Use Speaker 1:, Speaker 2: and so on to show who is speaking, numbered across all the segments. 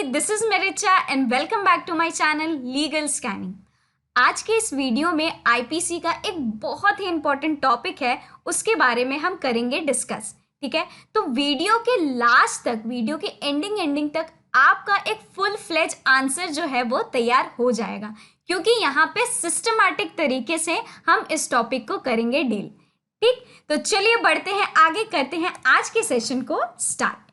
Speaker 1: This is Mericha and welcome back to my channel legal scanning. आज के इस video में आईपीसी का एक बहुत ही इंपॉर्टेंट टॉपिक है, उसके बारे में हम करेंगे डिस्कस। ठीक है, तो वीडियो के लास्ट तक, वीडियो के एंडिंग तक आपका एक फुल फ्लेज आंसर जो है वो तैयार हो जाएगा, क्योंकि यहाँ पे सिस्टमैटिक तरीके से हम इस टॉपिक को करेंगे डील। ठीक, तो चलिए बढ़ते हैं आगे, करते हैं आज के सेशन को स्टार्ट।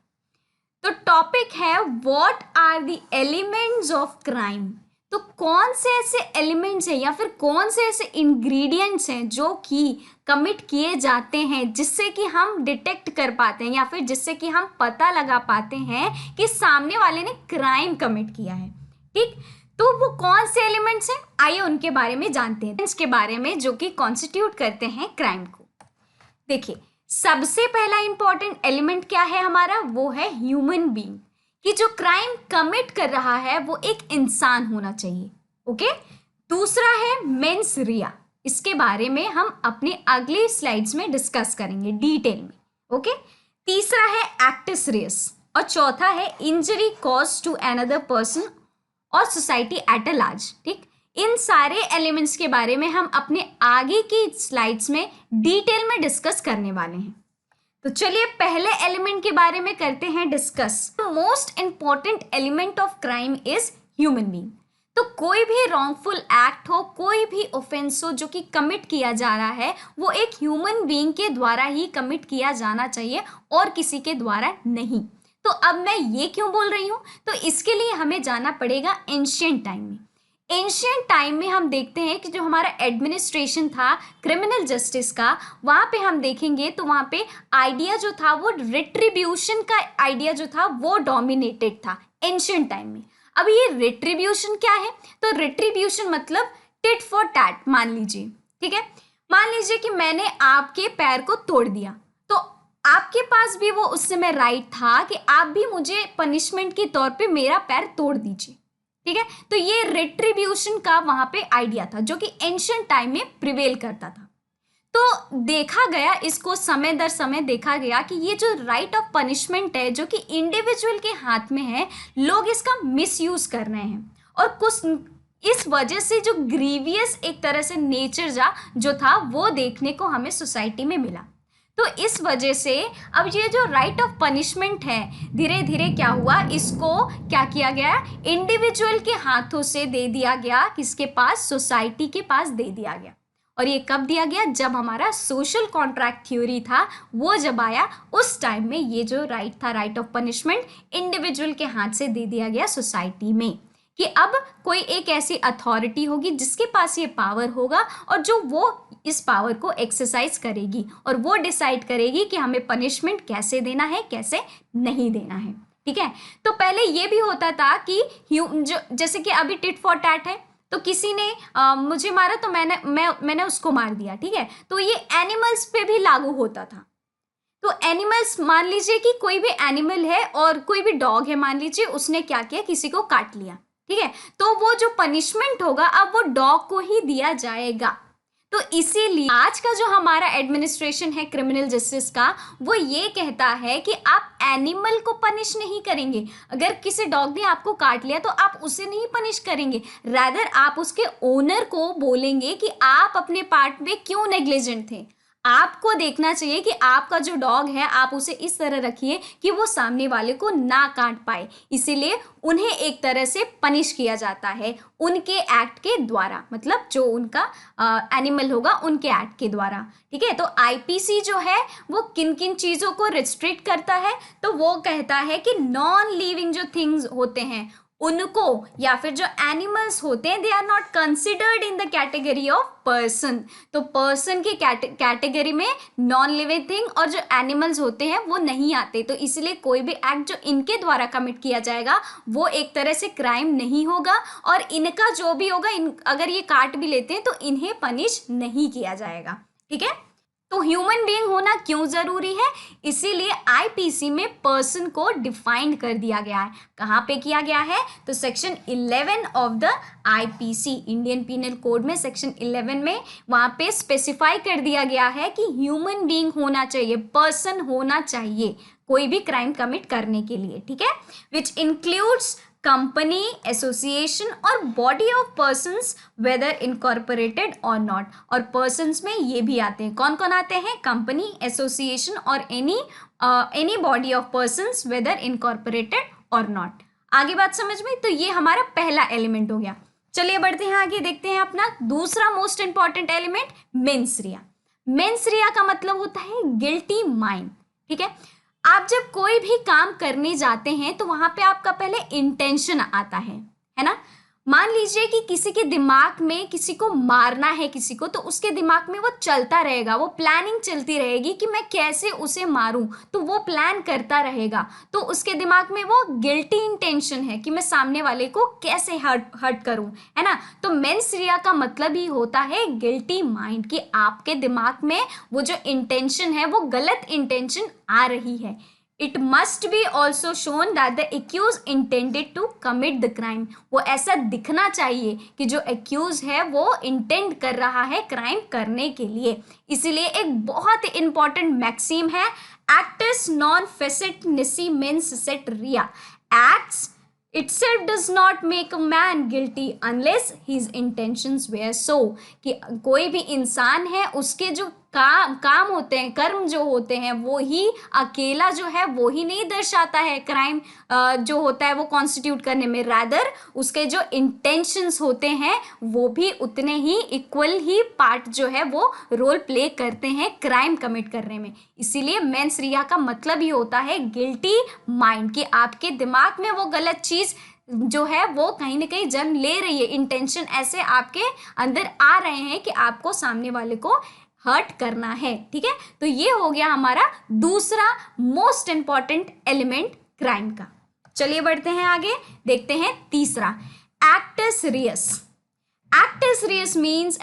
Speaker 1: तो टॉपिक है what are the elements of crime. तो कौन से ऐसे एलिमेंट्स हैं या फिर कौन से ऐसे इंग्रेडिएंट्स हैं जो कि कमिट किए जाते हैं जिससे कि हम डिटेक्ट कर पाते हैं या फिर जिससे कि हम पता लगा पाते हैं कि सामने वाले ने क्राइम कमिट किया है। ठीक, तो वो कौन से एलिमेंट्स हैं, आइए उनके बारे में जानते हैं, इसके बारे में जो कि कॉन्स्टिट्यूट करते हैं क्राइम को। देखिए, सबसे पहला इंपॉर्टेंट एलिमेंट क्या है हमारा, वो है ह्यूमन बीइंग, कि जो क्राइम कमिट कर रहा है वो एक इंसान होना चाहिए। ओके, दूसरा है मेंस रिया, इसके बारे में हम अपने अगले स्लाइड्स में डिस्कस करेंगे डिटेल में। ओके, तीसरा है एक्टिस रियस और चौथा है injury cause to another person और सोसाइटी एट अ लार्ज। ठीक, इन सारे एलिमेंट्स के बारे में हम अपने आगे की स्लाइड्स में डिटेल में डिस्कस करने वाले हैं। तो चलिए पहले एलिमेंट के बारे में करते हैं discuss. Most important element of crime is human being. तो कोई भी रॉन्गफुल एक्ट हो, कोई भी ऑफेंस हो जो कि कमिट किया जा रहा है, वो एक ह्यूमन बीइंग के द्वारा ही कमिट किया जाना चाहिए और किसी के द्वारा नहीं। तो अब मैं ये क्यों बोल रही हूँ, तो इसके लिए हमें जाना पड़ेगा एंशिएंट टाइम में। एंशिएंट टाइम में हम देखते हैं कि जो हमारा एडमिनिस्ट्रेशन था क्रिमिनल जस्टिस का, वहाँ पे हम देखेंगे तो वहाँ पे आइडिया जो था वो रिट्रीब्यूशन का आइडिया जो था वो डोमिनेटेड था एंशिएंट टाइम में। अब ये रिट्रीब्यूशन क्या है, तो रिट्रीब्यूशन मतलब टिट फॉर टैट। मान लीजिए, ठीक है, मान लीजिए कि मैंने आपके पैर को तोड़ दिया, तो आपके पास भी वो उस समय राइट था कि आप भी मुझे पनिशमेंट के तौर पे मेरा पैर तोड़ दीजिए। ठीक है, तो ये रिट्रीब्यूशन का वहां पे आइडिया था जो कि एंशिएंट टाइम में प्रिवेल करता था। तो देखा गया, इसको समय दर समय देखा गया कि ये जो राइट ऑफ पनिशमेंट है जो कि इंडिविजुअल के हाथ में है, लोग इसका मिसयूज कर रहे हैं और कुछ इस वजह से जो ग्रीवियस एक तरह से नेचर जो था वो देखने को हमें सोसाइटी में मिला। तो इस वजह से अब ये जो राइट ऑफ पनिशमेंट है, धीरे धीरे क्या हुआ, इसको क्या किया गया, इंडिविजुअल के हाथों से दे दिया गया, किसके पास, सोसाइटी के पास दे दिया गया। और ये कब दिया गया, जब हमारा सोशल कॉन्ट्रैक्ट थ्योरी था वो जब आया, उस टाइम में ये जो राइट था, राइट ऑफ पनिशमेंट, इंडिविजुअल के हाथ से दे दिया गया सोसाइटी में, कि अब कोई एक ऐसी अथॉरिटी होगी जिसके पास ये पावर होगा और जो वो इस पावर को एक्सरसाइज करेगी और वो डिसाइड करेगी कि हमें पनिशमेंट कैसे देना है, कैसे नहीं देना है। ठीक है, तो पहले ये भी होता था कि जैसे कि अभी टिट फॉर टैट है, तो किसी ने मुझे मारा तो मैंने उसको मार दिया। ठीक है, तो ये एनिमल्स पे भी लागू होता था। तो एनिमल्स, मान लीजिए कि कोई भी एनिमल है और कोई भी डॉग है, मान लीजिए उसने क्या किया, किसी को काट लिया। ठीक है, तो वो जो पनिशमेंट होगा अब वो डॉग को ही दिया जाएगा। तो इसीलिए आज का जो हमारा एडमिनिस्ट्रेशन है क्रिमिनल जस्टिस का, वो ये कहता है कि आप एनिमल को पनिश नहीं करेंगे। अगर किसी डॉग ने आपको काट लिया तो आप उसे नहीं पनिश करेंगे, रादर आप उसके ओनर को बोलेंगे कि आप अपने पार्ट में क्यों नेग्लिजेंट थे। आपको देखना चाहिए कि आपका जो डॉग है आप उसे इस तरह रखिए कि वो सामने वाले को ना काट पाए, इसीलिए उन्हें एक तरह से पनिश किया जाता है उनके एक्ट के द्वारा, मतलब जो उनका एनिमल होगा उनके एक्ट के द्वारा। ठीक है, तो आईपीसी जो है वो किन किन चीज़ों को रिस्ट्रिक्ट करता है, तो वो कहता है कि नॉन लिविंग जो थिंग्स होते हैं उनको, या फिर जो एनिमल्स होते हैं, they are not considered in the category of person. तो पर्सन की कैटेगरी में नॉन लिविंग थिंग और जो एनिमल्स होते हैं वो नहीं आते। तो इसलिए कोई भी एक्ट जो इनके द्वारा कमिट किया जाएगा वो एक तरह से क्राइम नहीं होगा, और इनका जो भी होगा, अगर ये काट भी लेते हैं तो इन्हें पनिश नहीं किया जाएगा। ठीक है, तो ह्यूमन बीइंग होना क्यों जरूरी है, इसीलिए आईपीसी में पर्सन को डिफाइंड कर दिया गया है। कहाँ पे किया गया है, तो section 11 of the IPC, Indian Penal Code में सेक्शन 11 में वहाँ पे स्पेसिफाई कर दिया गया है कि ह्यूमन बीइंग होना चाहिए, पर्सन होना चाहिए कोई भी क्राइम कमिट करने के लिए। ठीक है, विच इंक्लूड्स कंपनी, एसोसिएशन और body of persons weather incorporated और नॉट। और पर्सन्स में ये भी आते हैं, कौन कौन आते हैं? कंपनी, एसोसिएशन और any body of persons weather incorporated और नॉट। आगे बात समझ में? तो ये हमारा पहला एलिमेंट हो गया। चलिए बढ़ते हैं आगे, देखते हैं अपना दूसरा मोस्ट इंपॉर्टेंट एलिमेंट, मेंस रिया। मेंस रिया का मतलब होता है गिल्टी माइंड। ठीक है, आप जब कोई भी काम करने जाते हैं तो वहां पे आपका पहले इंटेंशन आता है ना। मान लीजिए कि किसी के दिमाग में किसी को मारना है किसी को, तो उसके दिमाग में वो चलता रहेगा, वो प्लानिंग चलती रहेगी कि मैं कैसे उसे मारूं, तो वो प्लान करता रहेगा। तो उसके दिमाग में वो गिल्टी इंटेंशन है कि मैं सामने वाले को कैसे हर्ट करूं, है ना। तो मेंस रिया का मतलब ही होता है गिल्टी माइंड, कि आपके दिमाग में वो जो इंटेंशन है वो गलत इंटेंशन आ रही है। It must be also shown that the accused intended to commit the crime। वो ऐसा दिखना चाहिए कि जो accused है वो इंटेंड कर रहा है क्राइम करने के लिए। इसीलिए एक बहुत इंपॉर्टेंट मैक्सिम है, actus non facit nisi mens set rea। acts itself does not make a man guilty unless his intentions were so। कि कोई भी इंसान है, उसके जो काम होते हैं, कर्म जो होते हैं, वो ही अकेला जो है वो ही नहीं दर्शाता है क्राइम जो होता है वो कॉन्स्टिट्यूट करने में। रादर उसके जो इंटेंशंस होते हैं वो भी उतने ही इक्वल ही पार्ट जो है वो रोल प्ले करते हैं क्राइम कमिट करने में। इसीलिए मेंस रिया का मतलब ही होता है गिल्टी माइंड, कि आपके दिमाग में वो गलत चीज जो है वो कहीं ना कहीं जन्म ले रही है, इंटेंशन ऐसे आपके अंदर आ रहे हैं कि आपको सामने वाले को हर्ट करना है। ठीक है, तो ये हो गया हमारा दूसरा मोस्ट इंपॉर्टेंट एलिमेंट क्राइम का। चलिए बढ़ते हैं आगे, देखते हैं तीसरा, actus reus. Actus reus means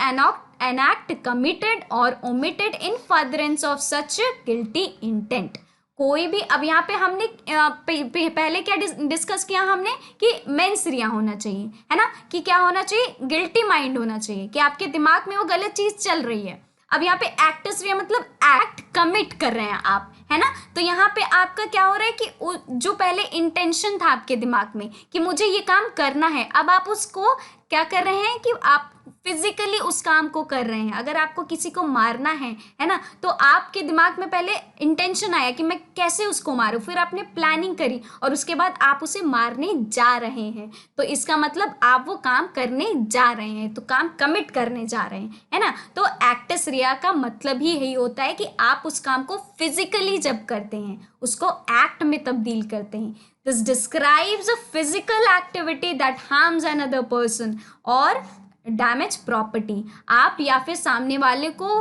Speaker 1: an act committed or omitted in furtherance of such guilty intent। कोई भी, अब यहाँ पे हमने पहले क्या डिस्कस किया हमने कि मेंस रिया होना चाहिए, है ना, कि क्या होना चाहिए? गिल्टी माइंड होना चाहिए, कि आपके दिमाग में वो गलत चीज चल रही है। अब यहाँ पे एक्टस रिया मतलब एक्ट कमिट कर रहे हैं आप, है ना। तो यहाँ पे आपका क्या हो रहा है कि जो पहले इंटेंशन था आपके दिमाग में कि मुझे ये काम करना है, अब आप उसको क्या कर रहे हैं कि आप फिजिकली उस काम को कर रहे हैं। अगर आपको किसी को मारना है ना, तो आपके दिमाग में पहले इंटेंशन आया कि मैं कैसे उसको मारूं, फिर आपने प्लानिंग करी और उसके बाद आप उसे मारने जा रहे हैं। तो इसका मतलब आप वो काम करने जा रहे हैं, तो काम कमिट करने जा रहे हैं, है ना। तो एक्टस रिया का मतलब ही यही होता है कि आप उस काम को फिजिकली जब करते हैं उसको एक्ट में तब्दील करते हैं। This describes a physical activity that harms another person और डैमेज प्रॉपर्टी। आप या फिर सामने वाले को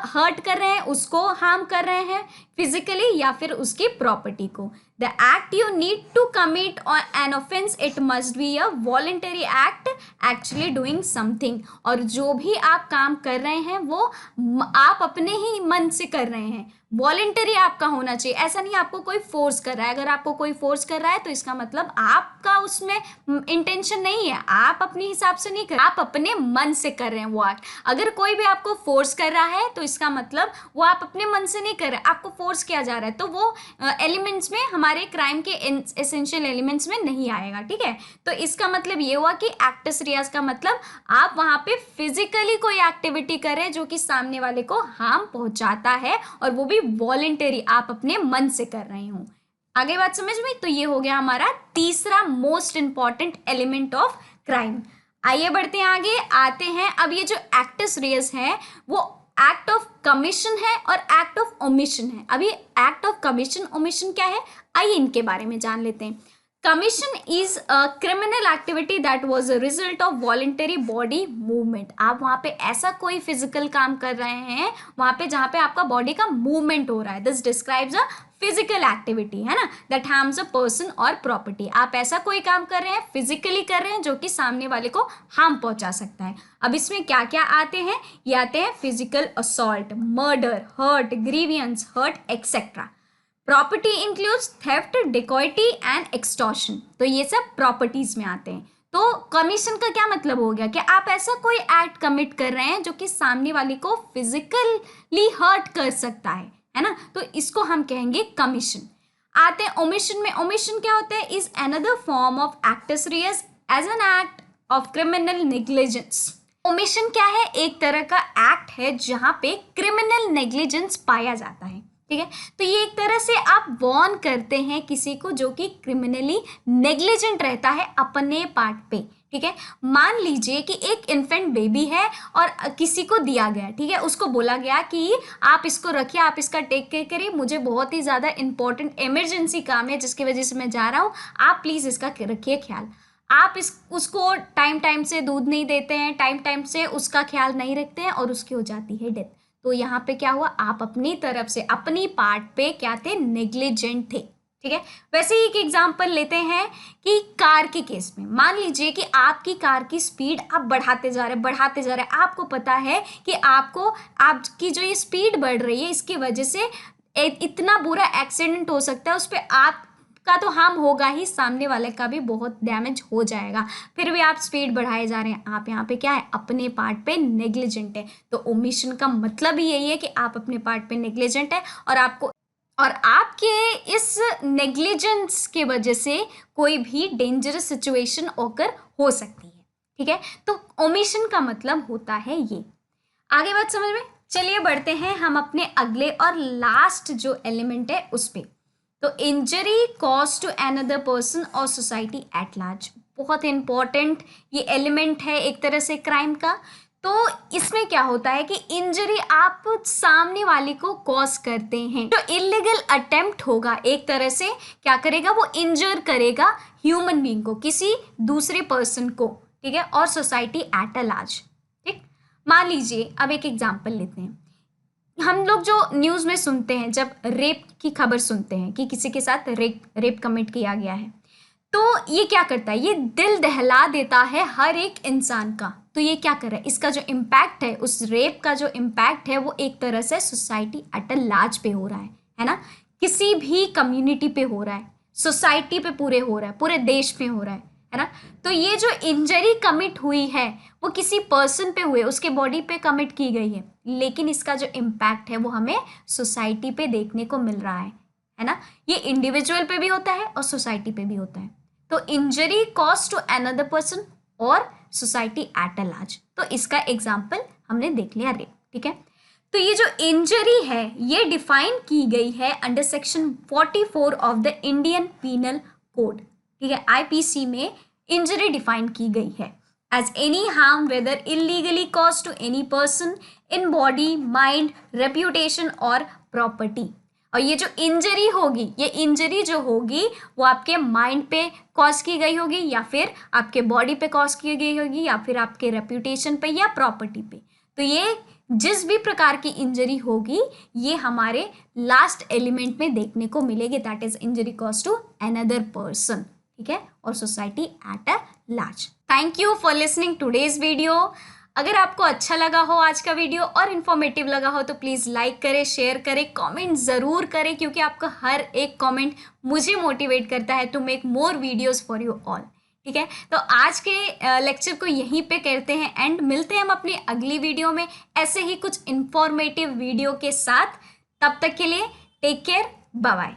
Speaker 1: हर्ट कर रहे हैं, उसको हार्म कर रहे हैं फिजिकली या फिर उसकी प्रॉपर्टी को। The act you need to commit an offence it must be a voluntary act actually doing something. और जो भी आप काम कर रहे हैं वो आप अपने ही मन से कर रहे हैं, वॉलेंटरी आपका होना चाहिए। ऐसा नहीं आपको कोई फोर्स कर रहा है। अगर आपको कोई फोर्स कर रहा है तो इसका मतलब आपका उसमें इंटेंशन नहीं है, आप अपने हिसाब से नहीं कर, आप अपने मन से कर रहे हैं वो एक्ट। अगर कोई भी आपको फोर्स कर रहा है तो इसका मतलब वो आप अपने मन से नहीं कर रहे, आपको फोर्स किया जा रहा है, तो वो एलिमेंट्स में, हमारे क्राइम के एसेंशियल एलिमेंट्स में नहीं आएगा। ठीक है, तो इसका मतलब ये हुआ कि एक्टस रियाज का मतलब आप वहां पे फिजिकली कोई एक्टिविटी कर रहे हैं जो कि सामने वाले को हार्म पहुंचाता है, और वो भी वॉलेंटरी, आप अपने मन से कर रहे हो। आगे बात समझ में? तो ये हो गया हमारा तीसरा most important element of crime. आइए बढ़ते हैं आगे, आते हैं अब ये जो एक्टस रियस है वो एक्ट ऑफ कमीशन है और एक्ट ऑफ ओमिशन है। अभी एक्ट ऑफ कमीशन ओमिशन क्या है, आइए इनके बारे में जान लेते हैं। Commission is a criminal activity that was a result of voluntary body movement. आप वहां पे ऐसा कोई फिजिकल काम कर रहे हैं वहां पे जहां पे आपका बॉडी का मूवमेंट हो रहा है। This describes a physical activity, है ना, दैट हार्म्स अ पर्सन और प्रॉपर्टी। आप ऐसा कोई काम कर रहे हैं, फिजिकली कर रहे हैं जो कि सामने वाले को हार्म पहुंचा सकता है। अब इसमें क्या क्या आते हैं? ये आते हैं physical assault, murder, hurt, grievous hurt etcetera. Property includes theft, dacoity and extortion. तो ये सब प्रॉपर्टीज में आते हैं। तो कमीशन का क्या मतलब हो गया कि आप ऐसा कोई एक्ट कमिट कर रहे हैं जो कि सामने वाले को फिजिकली हर्ट कर सकता है ना, तो इसको हम कहेंगे कमीशन। आते हैं ओमिशन में। ओमिशन क्या होता है? Is another form of actus reus as an act of criminal negligence. Omission क्या है? एक तरह का एक्ट है जहां पे क्रिमिनल नेग्लिजेंस पाया जाता है, ठीक है। तो ये एक तरह से आप वॉर्न करते हैं किसी को जो कि क्रिमिनली नेग्लिजेंट रहता है अपने पार्ट पे, ठीक है। मान लीजिए कि एक इन्फेंट बेबी है और किसी को दिया गया, ठीक है, उसको बोला गया कि आप इसको रखिए, आप इसका टेक केयर करिए, मुझे बहुत ही ज़्यादा इंपॉर्टेंट इमरजेंसी काम है जिसकी वजह से मैं जा रहा हूँ, आप प्लीज़ इसका रखिए ख्याल। आप उसको टाइम टाइम से दूध नहीं देते हैं, टाइम टाइम से उसका ख्याल नहीं रखते हैं और उसकी हो जाती है डेथ। तो यहाँ पे क्या हुआ? आप अपनी तरफ से अपनी पार्ट पे क्या थे? नेग्लिजेंट थे, ठीक है। वैसे ही एक एग्जांपल लेते हैं कि कार के केस में मान लीजिए कि आपकी कार की स्पीड आप बढ़ाते जा रहे हैं, आपको पता है कि आपकी जो ये स्पीड बढ़ रही है इसकी वजह से इतना बुरा एक्सीडेंट हो सकता है, उस पर आपका तो हार्म होगा ही, सामने वाले का भी बहुत डैमेज हो जाएगा, फिर भी आप स्पीड बढ़ाए जा रहे हैं। आप यहाँ पे क्या है? अपने पार्ट पे नेग्लिजेंट है। तो ओमिशन का मतलब ही यही है कि आप अपने पार्ट पे नेग्लिजेंट है और आपके इस नेग्लिजेंस के वजह से कोई भी डेंजरस सिचुएशन ओकर हो सकती है, ठीक है। तो ओमिशन का मतलब होता है ये। आगे बात समझ में? चलिए बढ़ते हैं हम अपने अगले और लास्ट जो एलिमेंट है उस पे। तो injury cause to another person और सोसाइटी एट लार्ज, बहुत इंपॉर्टेंट ये एलिमेंट है एक तरह से क्राइम का। तो इसमें क्या होता है कि इंजरी आप सामने वाले को कॉज करते हैं। जो इलीगल अटेम्प्ट होगा एक तरह से क्या करेगा? वो इंजर करेगा ह्यूमन बीइंग को, किसी दूसरे पर्सन को, ठीक है, और सोसाइटी एट अ लार्ज, ठीक। मान लीजिए अब एक एग्जांपल लेते हैं। हम लोग जो न्यूज़ में सुनते हैं, जब रेप की खबर सुनते हैं कि किसी के साथ रेप कमिट किया गया है, तो ये क्या करता है? ये दिल दहला देता है हर एक इंसान का। तो ये क्या कर रहा है? इसका जो इम्पैक्ट है, उस रेप का जो इम्पैक्ट है वो एक तरह से सोसाइटी एट अ लार्ज पे हो रहा है ना, किसी भी कम्युनिटी पे हो रहा है, सोसाइटी पे पूरे हो रहा है, पूरे देश में हो रहा है ना। तो ये जो इंजरी कमिट हुई है वो किसी पर्सन पे हुए, उसके बॉडी पे कमिट की गई है, लेकिन इसका जो इम्पैक्ट है वो हमें सोसाइटी पे देखने को मिल रहा है ना। ये इंडिविजुअल पे भी होता है और सोसाइटी पे भी होता है। तो injury cause to another person और सोसाइटी एट अ लार्ज, तो इसका एग्जाम्पल हमने देख लिया रेप, ठीक है। तो ये जो इंजरी है ये डिफाइन की गई है under section 44 of the Indian Penal Code, ठीक है। आईपीसी में इंजरी डिफाइन की गई है as any harm whether illegally cause to any person in body, mind, reputation और प्रॉपर्टी। और ये जो इंजरी होगी, ये इंजरी जो होगी वो आपके माइंड पे कॉज की गई होगी, या फिर आपके बॉडी पे कॉज की गई होगी, या फिर आपके रेप्यूटेशन पे या प्रॉपर्टी पे। तो ये जिस भी प्रकार की इंजरी होगी ये हमारे लास्ट एलिमेंट में देखने को मिलेगी, that is injury cause to another person, ठीक है, और society at a large. Thank you for listening today's video. अगर आपको अच्छा लगा हो आज का वीडियो और इन्फॉर्मेटिव लगा हो तो प्लीज़ लाइक करें, शेयर करें, कमेंट ज़रूर करें, क्योंकि आपका हर एक कमेंट मुझे मोटिवेट करता है to make more videos for you all, ठीक है। तो आज के लेक्चर को यहीं पे करते हैं एंड मिलते हैं हम अपनी अगली वीडियो में ऐसे ही कुछ इन्फॉर्मेटिव वीडियो के साथ। तब तक के लिए टेक केयर, बाय बाय।